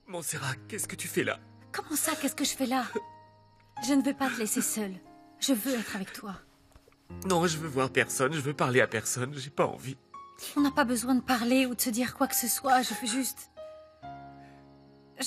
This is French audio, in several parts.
Montserrat, qu'est-ce que tu fais là? Comment ça, qu'est-ce que je fais là? Je ne veux pas te laisser seule. Je veux être avec toi. Non, je veux voir personne, je veux parler à personne, j'ai pas envie. On n'a pas besoin de parler ou de se dire quoi que ce soit, je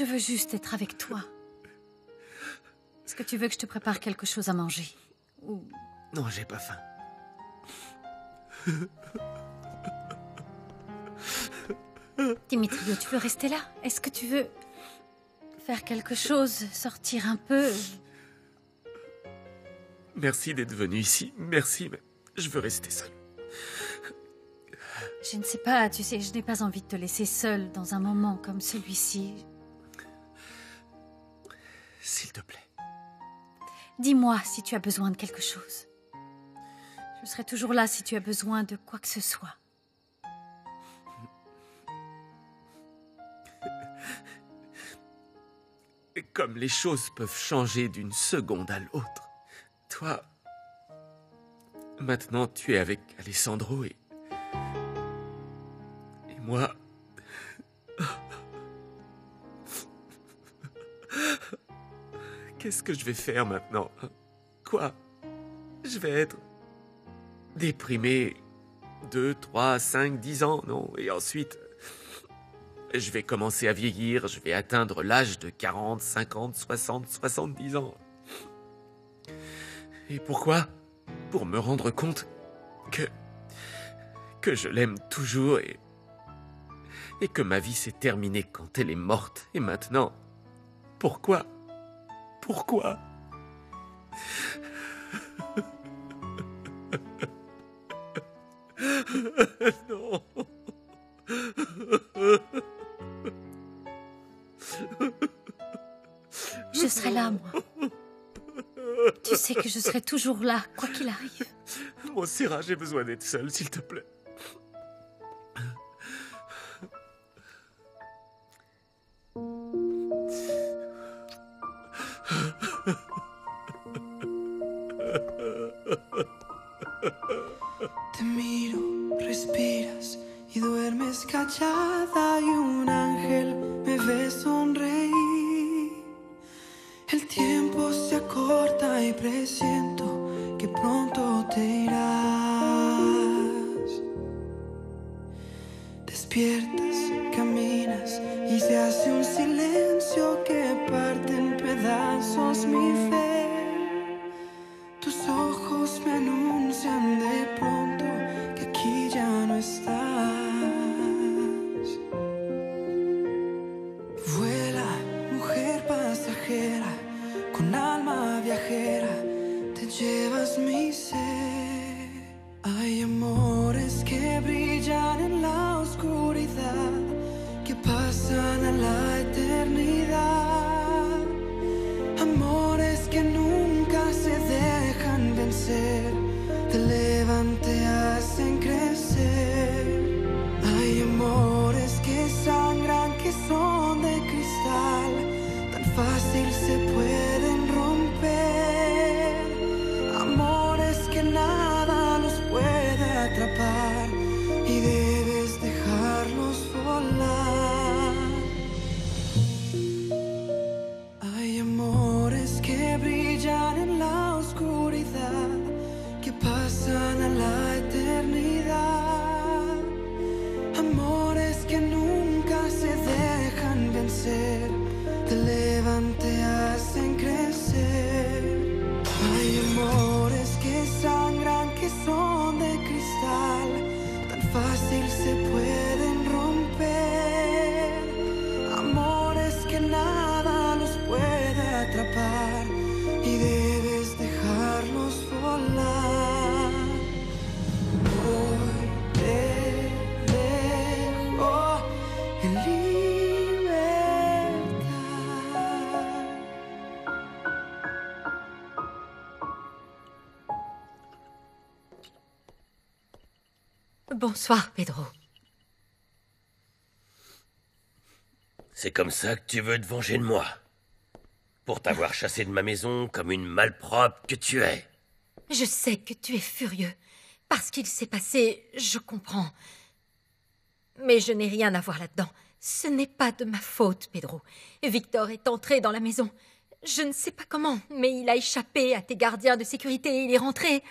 veux juste être avec toi. Est-ce que tu veux que je te prépare quelque chose à manger? Ou... Non, j'ai pas faim. Dimitrio, tu veux rester là? Est-ce que tu veux faire quelque chose, sortir un peu? Merci d'être venu ici, merci, mais je veux rester seul. Je ne sais pas, tu sais, je n'ai pas envie de te laisser seule dans un moment comme celui-ci. S'il te plaît. Dis-moi si tu as besoin de quelque chose. Je serai toujours là si tu as besoin de quoi que ce soit. Comme les choses peuvent changer d'une seconde à l'autre. Toi, maintenant tu es avec Alessandro et moi... Qu'est-ce que je vais faire maintenant? Quoi? Je vais être déprimé 2, 3, 5, 10 ans, non? Et ensuite, je vais commencer à vieillir, je vais atteindre l'âge de 40, 50, 60, 70 ans. Et pourquoi? Pour me rendre compte que je l'aime toujours et que ma vie s'est terminée quand elle est morte. Et maintenant, pourquoi? Pourquoi? Non. Je serai là, moi. Tu sais que je serai toujours là, quoi qu'il arrive. Montserrat, j'ai besoin d'être seul, s'il te plaît. Te miro, respiras y duermes callada y un ángel me ve sonreír. El tiempo se acorta y presiento que pronto te irás. Despiertas, caminas y se hace un silencio que parte en pedazos mi fe. Tus ojos me anuncian de pronto que aquí ya no estás. Vuela, mujer pasajera, con alma viajera, te llevas mi ser. Hay amores que brillan en la oscuridad, que pasan a la eternidad. Amores que nunca se dejan vencer, te elevan, te hacen crecer. Hay amores que sangran, que son de cristal, tan fácil se pueden romper. Amores que nada los puede atrapar y debes dejarlos volar. Hay amores que brillan en la oscuridad, que pasan a la eternidad. Amores que nunca se dejan vencer, te elevan, te hacen crecer. Hay amores que sangran, que son de cristal, tan fácil se pueden romper. Amores que nada los puede atrapar y debes dejarlos volar. Hoy te dejo en libertad. Bonsoir, Pedro. C'est comme ça que tu veux te venger de moi? Pour t'avoir chassé de ma maison comme une malpropre que tu es. Je sais que tu es furieux. Parce qu'il s'est passé, je comprends. Mais je n'ai rien à voir là-dedans. Ce n'est pas de ma faute, Pedro. Victor est entré dans la maison. Je ne sais pas comment, mais il a échappé à tes gardiens de sécurité et il est rentré.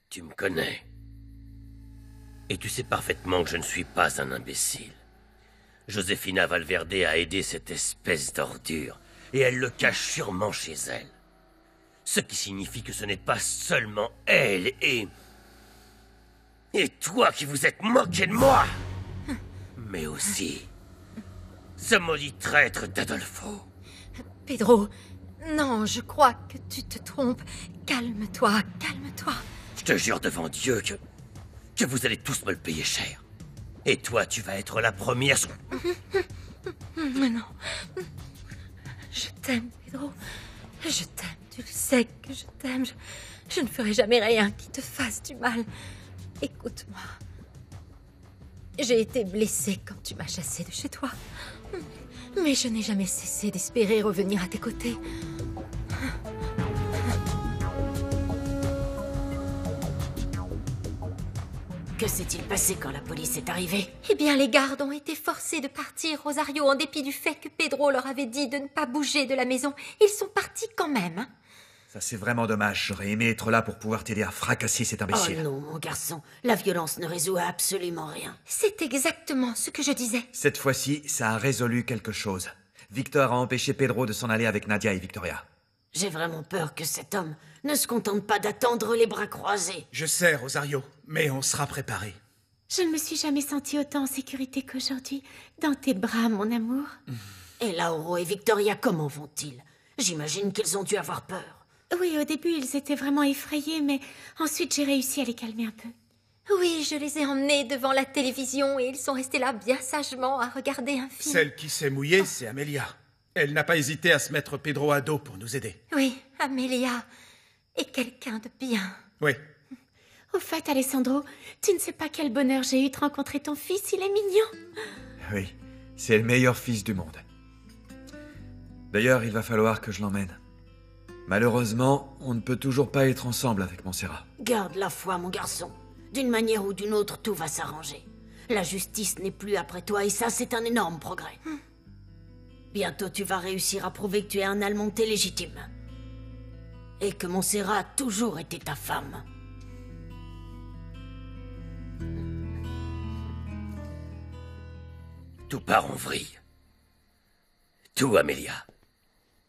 Tu me connais. Et tu sais parfaitement que je ne suis pas un imbécile. Josefina Valverde a aidé cette espèce d'ordure, et elle le cache sûrement chez elle. Ce qui signifie que ce n'est pas seulement elle et toi qui vous êtes moqué de moi, mais aussi ce maudit traître d'Adolfo. Pedro, non, je crois que tu te trompes. Calme-toi, calme-toi. Je te jure devant Dieu que vous allez tous me le payer cher. Et toi, tu vas être la première... Mais non. Je t'aime, Pedro. Je t'aime. Tu le sais que je t'aime. Je ne ferai jamais rien qui te fasse du mal. Écoute-moi. J'ai été blessée quand tu m'as chassée de chez toi. Mais je n'ai jamais cessé d'espérer revenir à tes côtés. Que s'est-il passé quand la police est arrivée? Eh bien, les gardes ont été forcés de partir, Rosario, en dépit du fait que Pedro leur avait dit de ne pas bouger de la maison. Ils sont partis quand même. Hein. Ça, c'est vraiment dommage. J'aurais aimé être là pour pouvoir t'aider à fracasser cet imbécile. Oh non, mon garçon. La violence ne résout absolument rien. C'est exactement ce que je disais. Cette fois-ci, ça a résolu quelque chose. Victor a empêché Pedro de s'en aller avec Nadia et Victoria. J'ai vraiment peur que cet homme ne se contente pas d'attendre les bras croisés. Je sais, Rosario, mais on sera préparé. Je ne me suis jamais sentie autant en sécurité qu'aujourd'hui. Dans tes bras, mon amour. Et Lauro et Victoria, comment vont-ils? J'imagine qu'ils ont dû avoir peur. Oui, au début, ils étaient vraiment effrayés, mais ensuite, j'ai réussi à les calmer un peu. Oui, je les ai emmenés devant la télévision et ils sont restés là bien sagement à regarder un film. Celle qui s'est mouillée, c'est Amelia. Elle n'a pas hésité à se mettre Pedro à dos pour nous aider. Oui, Amelia est quelqu'un de bien. Oui. Au fait, Alessandro, tu ne sais pas quel bonheur j'ai eu de rencontrer ton fils, il est mignon. Oui, c'est le meilleur fils du monde. D'ailleurs, il va falloir que je l'emmène. Malheureusement, on ne peut toujours pas être ensemble avec Montserrat. Garde la foi, mon garçon. D'une manière ou d'une autre, tout va s'arranger. La justice n'est plus après toi et ça, c'est un énorme progrès. Bientôt, tu vas réussir à prouver que tu es un Almonte légitime. Et que Montserrat a toujours été ta femme. Tout part en vrille. Tout, Amelia.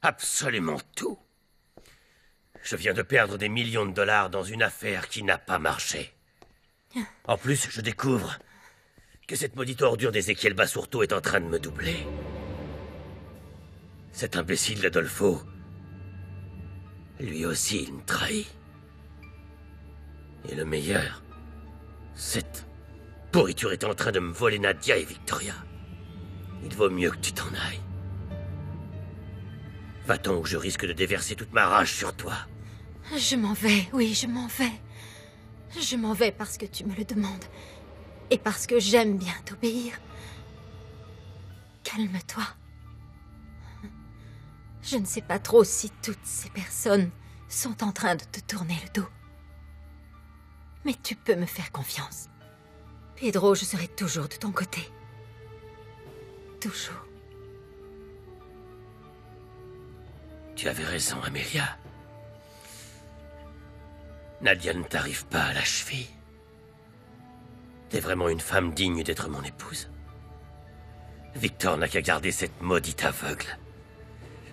Absolument tout. Je viens de perdre des millions de dollars dans une affaire qui n'a pas marché. En plus, je découvre que cette maudite ordure d'Ezequiel Basurto est en train de me doubler. Cet imbécile d'Adolfo, lui aussi, il me trahit. Et le meilleur, cette pourriture est en train de me voler Nadia et Victoria. Il vaut mieux que tu t'en ailles. Va-t'en ou je risque de déverser toute ma rage sur toi. Je m'en vais, oui, je m'en vais. Je m'en vais parce que tu me le demandes. Et parce que j'aime bien t'obéir. Calme-toi. Je ne sais pas trop si toutes ces personnes sont en train de te tourner le dos. Mais tu peux me faire confiance. Pedro, je serai toujours de ton côté. Toujours. Tu avais raison, Amelia. Nadia ne t'arrive pas à la cheville. T'es vraiment une femme digne d'être mon épouse. Victor n'a qu'à garder cette maudite aveugle.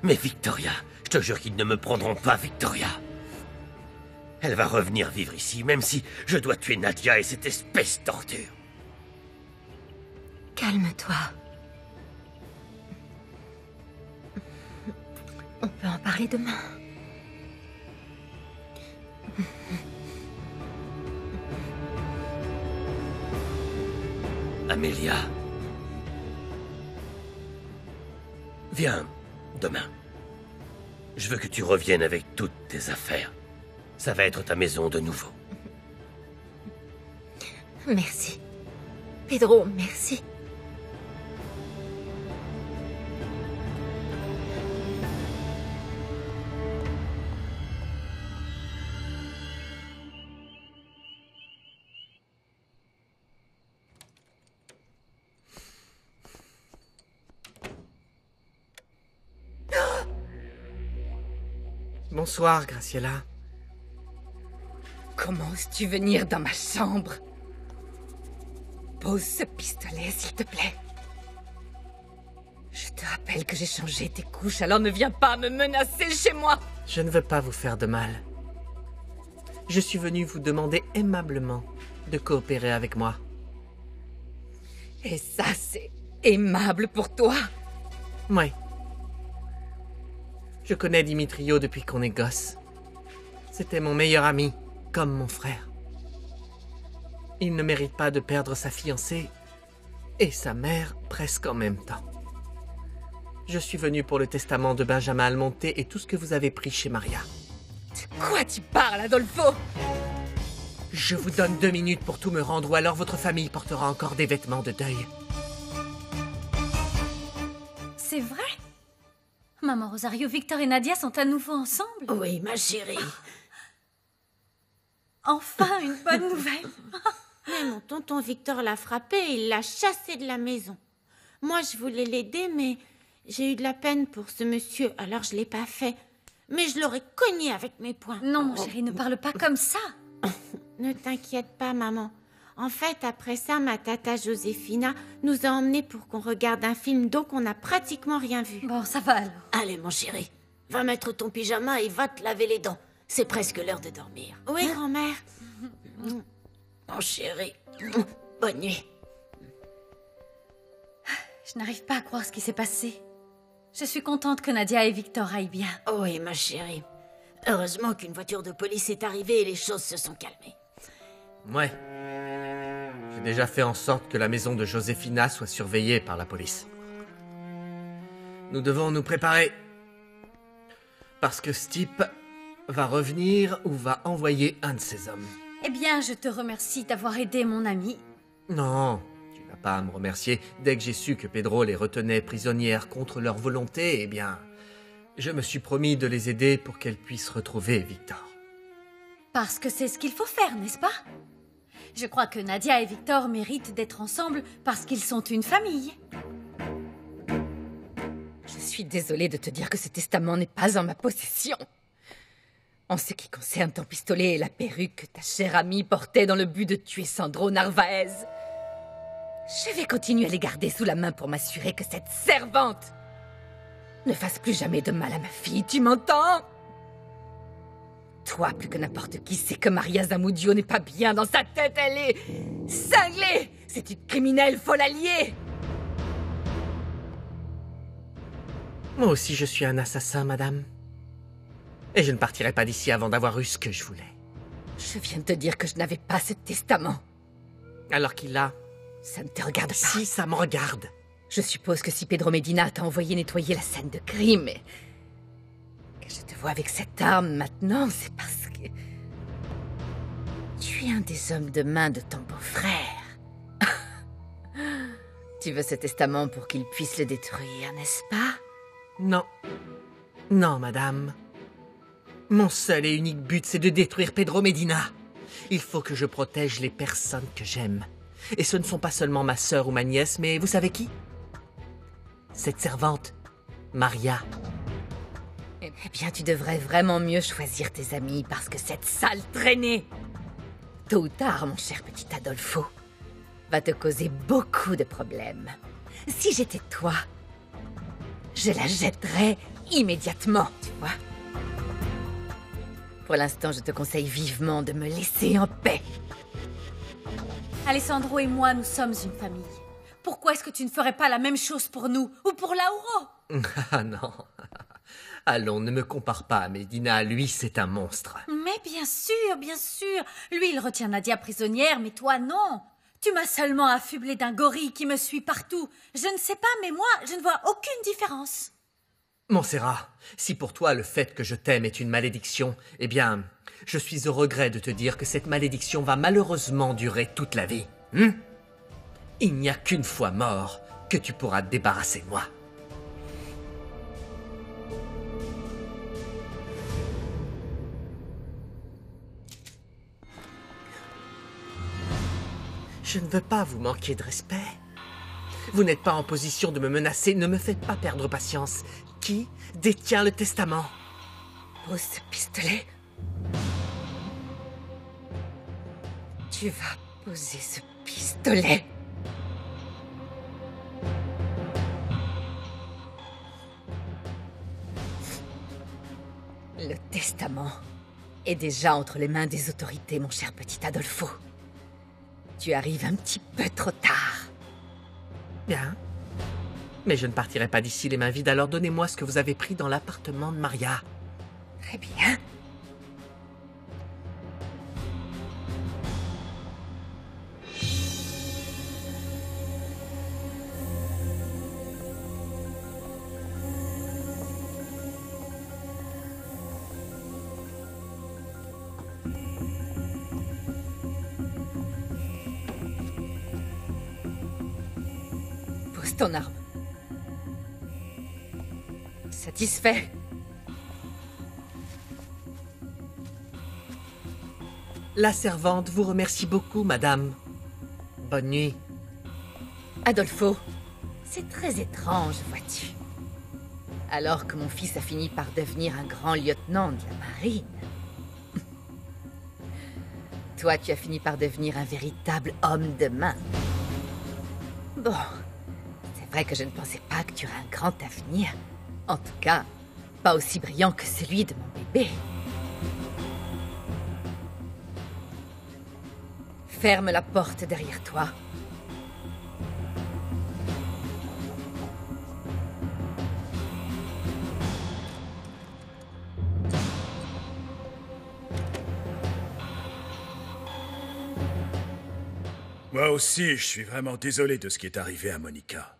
Mais Victoria, je te jure qu'ils ne me prendront pas, Victoria. Elle va revenir vivre ici, même si je dois tuer Nadia et cette espèce d'ordure. Calme-toi. On peut en parler demain. Amelia. Viens, demain. Je veux que tu reviennes avec toutes tes affaires. Ça va être ta maison de nouveau. Merci. Pedro, merci. Bonsoir, Graciela. Comment oses-tu venir dans ma chambre? Pose ce pistolet, s'il te plaît. Je te rappelle que j'ai changé tes couches, alors ne viens pas me menacer chez moi. Je ne veux pas vous faire de mal. Je suis venu vous demander aimablement de coopérer avec moi. Et ça, c'est aimable pour toi? Oui. Je connais Dimitrio depuis qu'on est gosse. C'était mon meilleur ami, comme mon frère. Il ne mérite pas de perdre sa fiancée et sa mère presque en même temps. Je suis venu pour le testament de Benjamin Almonte et tout ce que vous avez pris chez Maria. De quoi tu parles, Adolfo? Je vous donne 2 minutes pour tout me rendre ou alors votre famille portera encore des vêtements de deuil. C'est vrai? Maman Rosario, Victor et Nadia sont à nouveau ensemble? Oui, ma chérie. Enfin, une bonne nouvelle. Mais mon tonton Victor l'a frappé et il l'a chassé de la maison. Moi, je voulais l'aider, mais j'ai eu de la peine pour ce monsieur, alors je l'ai pas fait. Mais je l'aurais cogné avec mes poings. Non, mon chéri, ne parle pas comme ça. Ne t'inquiète pas, maman. En fait, après ça, ma tata Josefina nous a emmenés pour qu'on regarde un film, donc on n'a pratiquement rien vu. Bon, ça va alors. Allez, mon chéri, va mettre ton pyjama et va te laver les dents. C'est presque l'heure de dormir. Oui, grand-mère. Mon chéri, bonne nuit. Je n'arrive pas à croire ce qui s'est passé. Je suis contente que Nadia et Victor aillent bien. Oui, ma chérie. Heureusement qu'une voiture de police est arrivée et les choses se sont calmées. Ouais. J'ai déjà fait en sorte que la maison de Josefina soit surveillée par la police. Nous devons nous préparer. Parce que ce type va revenir ou va envoyer un de ses hommes. Eh bien, je te remercie d'avoir aidé mon ami. Non, tu n'as pas à me remercier. Dès que j'ai su que Pedro les retenait prisonnières contre leur volonté, eh bien, je me suis promis de les aider pour qu'elles puissent retrouver Victor. Parce que c'est ce qu'il faut faire, n'est-ce pas? Je crois que Nadia et Victor méritent d'être ensemble parce qu'ils sont une famille. Je suis désolée de te dire que ce testament n'est pas en ma possession. En ce qui concerne ton pistolet et la perruque que ta chère amie portait dans le but de tuer Sandro Narvaez, je vais continuer à les garder sous la main pour m'assurer que cette servante ne fasse plus jamais de mal à ma fille, tu m'entends? Toi, plus que n'importe qui, sait que Maria Zamudio n'est pas bien dans sa tête, elle est cinglée. C'est une criminelle folle alliée. Moi aussi, je suis un assassin, madame. Et je ne partirai pas d'ici avant d'avoir eu ce que je voulais. Je viens de te dire que je n'avais pas ce testament. Alors qu'il l'a. Ça ne te regarde pas. Si, ça me regarde. Je suppose que si Pedro Medina t'a envoyé nettoyer la scène de crime, et que je te vois avec cette arme maintenant, c'est parce que tu es un des hommes de main de ton beau-frère. Tu veux ce testament pour qu'il puisse le détruire, n'est-ce pas? Non. Non, madame. Mon seul et unique but, c'est de détruire Pedro Medina. Il faut que je protège les personnes que j'aime. Et ce ne sont pas seulement ma sœur ou ma nièce, mais vous savez qui? Cette servante, Maria. Eh bien, tu devrais vraiment mieux choisir tes amis, parce que cette sale traînée, tôt ou tard, mon cher petit Adolfo, va te causer beaucoup de problèmes. Si j'étais toi, je la jetterais immédiatement, tu vois. Pour l'instant, je te conseille vivement de me laisser en paix. Alessandro et moi, nous sommes une famille. Pourquoi est-ce que tu ne ferais pas la même chose pour nous ou pour Lauro? Ah non. Allons, ne me compare pas à Medina. Lui, c'est un monstre. Mais bien sûr, bien sûr. Lui, il retient Nadia prisonnière, mais toi, non. Tu m'as seulement affublé d'un gorille qui me suit partout. Je ne sais pas, mais moi, je ne vois aucune différence. Montserrat, si pour toi le fait que je t'aime est une malédiction, eh bien, je suis au regret de te dire que cette malédiction va malheureusement durer toute la vie. Il n'y a qu'une fois mort que tu pourras te débarrasser de moi. Je ne veux pas vous manquer de respect. Vous n'êtes pas en position de me menacer, ne me faites pas perdre patience. Qui détient le testament? Pose ce pistolet. Tu vas poser ce pistolet. Le testament est déjà entre les mains des autorités, mon cher petit Adolfo. Tu arrives un petit peu trop tard. Bien. Mais je ne partirai pas d'ici les mains vides, alors donnez-moi ce que vous avez pris dans l'appartement de Maria. Très bien. Pose ton arme. Satisfait? La servante vous remercie beaucoup, madame. Bonne nuit. Adolfo, c'est très étrange, vois-tu. Alors que mon fils a fini par devenir un grand lieutenant de la marine. Toi, tu as fini par devenir un véritable homme de main. Bon, c'est vrai que je ne pensais pas que tu aurais un grand avenir. En tout cas, pas aussi brillant que celui de mon bébé. Ferme la porte derrière toi. Moi aussi, je suis vraiment désolé de ce qui est arrivé à Monica.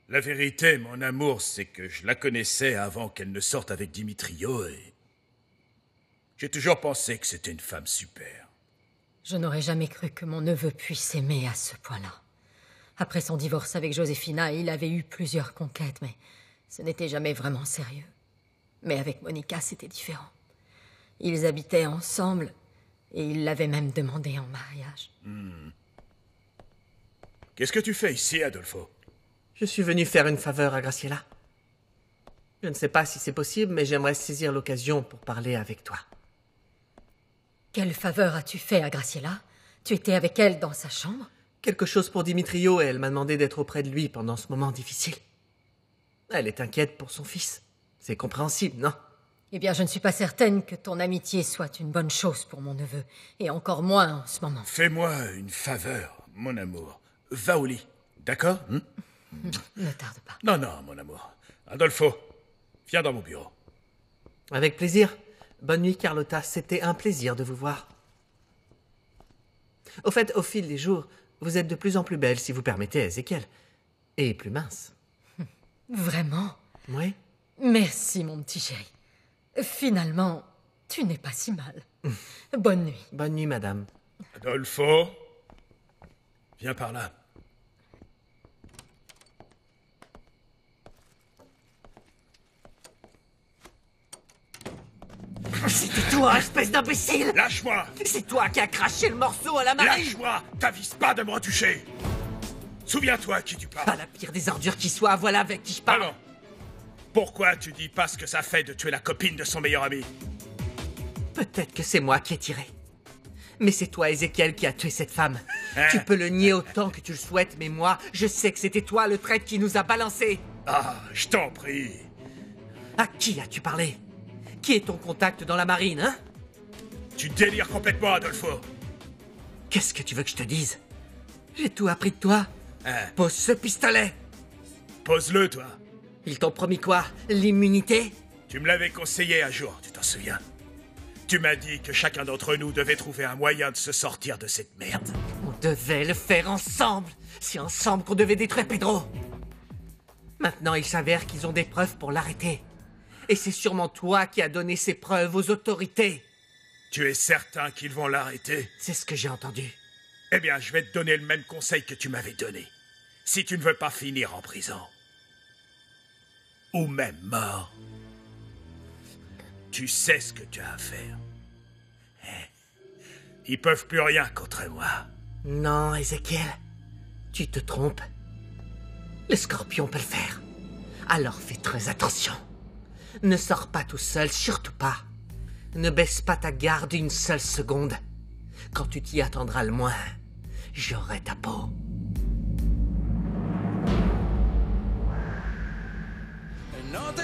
La vérité, mon amour, c'est que je la connaissais avant qu'elle ne sorte avec Dimitrio et... j'ai toujours pensé que c'était une femme super. Je n'aurais jamais cru que mon neveu puisse aimer à ce point-là. Après son divorce avec Josefina, il avait eu plusieurs conquêtes, mais ce n'était jamais vraiment sérieux. Mais avec Monica, c'était différent. Ils habitaient ensemble et il l'avait même demandé en mariage. Qu'est-ce que tu fais ici, Adolfo? Je suis venu faire une faveur à Graciela. Je ne sais pas si c'est possible, mais j'aimerais saisir l'occasion pour parler avec toi. Quelle faveur as-tu fait à Graciela? Tu étais avec elle dans sa chambre? Quelque chose pour Dimitrio et elle m'a demandé d'être auprès de lui pendant ce moment difficile. Elle est inquiète pour son fils. C'est compréhensible, non? Eh bien, je ne suis pas certaine que ton amitié soit une bonne chose pour mon neveu, et encore moins en ce moment. Fais-moi une faveur, mon amour. Va au lit, d'accord? Ne tarde pas. Non, mon amour. Adolfo, viens dans mon bureau. Avec plaisir. Bonne nuit, Carlotta. C'était un plaisir de vous voir. Au fait, au fil des jours, vous êtes de plus en plus belle, si vous permettez, Ézéchiel. Et plus mince. Vraiment? Oui. Merci, mon petit chéri. Finalement, tu n'es pas si mal. Bonne nuit. Bonne nuit, madame. Adolfo, viens par là. C'était toi, espèce d'imbécile! Lâche-moi! C'est toi qui as craché le morceau à la marine! Lâche-moi! T'avises pas de me retoucher! Souviens-toi à qui tu parles! Pas la pire des ordures qui soit, voilà avec qui je parle! Pardon! Pourquoi tu dis pas ce que ça fait de tuer la copine de son meilleur ami? Peut-être que c'est moi qui ai tiré. Mais c'est toi, Ézéchiel, qui a tué cette femme. Hein? Tu peux le nier autant que tu le souhaites, mais moi, je sais que c'était toi le traître qui nous a balancés. Ah, je t'en prie. À qui as-tu parlé? Qui est ton contact dans la marine, hein? Tu délires complètement, Adolfo. Qu'est-ce que tu veux que je te dise? J'ai tout appris de toi. Hein? Pose ce pistolet. Pose-le, toi. Ils t'ont promis quoi? L'immunité? Tu me l'avais conseillé un jour, tu t'en souviens? Tu m'as dit que chacun d'entre nous devait trouver un moyen de se sortir de cette merde. On devait le faire ensemble. C'est ensemble qu'on devait détruire Pedro. Maintenant, il s'avère qu'ils ont des preuves pour l'arrêter. Et c'est sûrement toi qui as donné ces preuves aux autorités. Tu es certain qu'ils vont l'arrêter? C'est ce que j'ai entendu. Eh bien, je vais te donner le même conseil que tu m'avais donné. Si tu ne veux pas finir en prison, ou même mort, tu sais ce que tu as à faire. Ils peuvent plus rien contre moi. Non, Ézéchiel. Tu te trompes. Le scorpion peut le faire. Alors fais très attention. Ne sors pas tout seul, surtout pas. Ne baisse pas ta garde une seule seconde. Quand tu t'y attendras le moins, j'aurai ta peau. No te